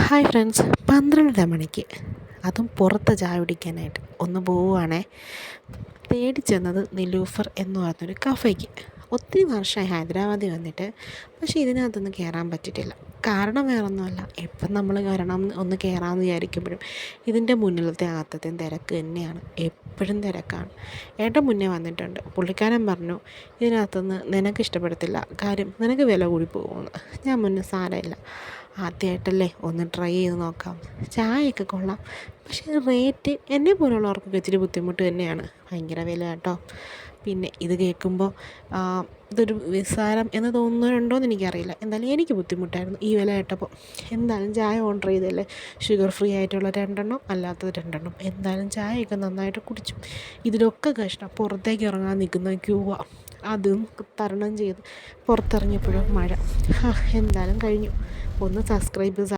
Hi friends, 12 മണിക്ക് അതും പുറത്ത് ചായ കുടിക്കാനായിട്ട് ഒന്ന് പോവുകയാണേ. തേടി ചെന്നത് നിലൂഫർ എന്ന് പറഞ്ഞൊരു കഫേക്ക്. ഒത്തിരി വർഷമായി ഹൈദരാബാദിൽ വന്നിട്ട്, പക്ഷേ ഇതിനകത്തൊന്നും കയറാൻ പറ്റിയിട്ടില്ല. കാരണം വേറൊന്നുമല്ല, എപ്പം നമ്മൾ ഒന്ന് കയറാമെന്ന് വിചാരിക്കുമ്പോഴും ഇതിൻ്റെ മുന്നിലത്തെ അകത്തത്തെയും തിരക്ക് തന്നെയാണ്. എപ്പോഴും തിരക്കാണ്. ഏട്ടൻ മുന്നേ വന്നിട്ടുണ്ട്. പുള്ളിക്കാരൻ പറഞ്ഞു, ഇതിനകത്തുനിന്ന് നിനക്ക് ഇഷ്ടപ്പെടത്തില്ല, കാര്യം നിനക്ക് വില കൂടി പോകുമെന്ന്. ഞാൻ മുന്നേ സാരമില്ല, ആദ്യമായിട്ടല്ലേ, ഒന്ന് ട്രൈ ചെയ്ത് നോക്കാം. ചായയൊക്കെ കൊള്ളാം, പക്ഷേ റേറ്റ് എന്നെ പോലുള്ളവർക്കൊക്കെ ഇച്ചിരി ബുദ്ധിമുട്ട് തന്നെയാണ്. ഭയങ്കര വില കേട്ടോ. പിന്നെ ഇത് കേൾക്കുമ്പോൾ ഇതൊരു നിസ്സാരം എന്ന് തോന്നുന്നുണ്ടോ എന്ന് എനിക്കറിയില്ല. എന്തായാലും എനിക്ക് ബുദ്ധിമുട്ടായിരുന്നു ഈ വില കേട്ടപ്പോൾ. എന്തായാലും ചായ ഓർഡർ ചെയ്തല്ലേ, ഷുഗർ ഫ്രീ ആയിട്ടുള്ള 2 അല്ലാത്തത് 2. എന്തായാലും ചായയൊക്കെ നന്നായിട്ട് കുടിച്ചു. ഇതിലൊക്കെ കഷ്ടം പുറത്തേക്ക് ഇറങ്ങാൻ നിൽക്കുന്ന ക്യൂവാണ്. അതും തരണം ചെയ്ത് പുറത്തിറങ്ങിയപ്പോഴും മഴ. എന്തായാലും കഴിഞ്ഞു. ഒന്ന് സബ്സ്ക്രൈബ്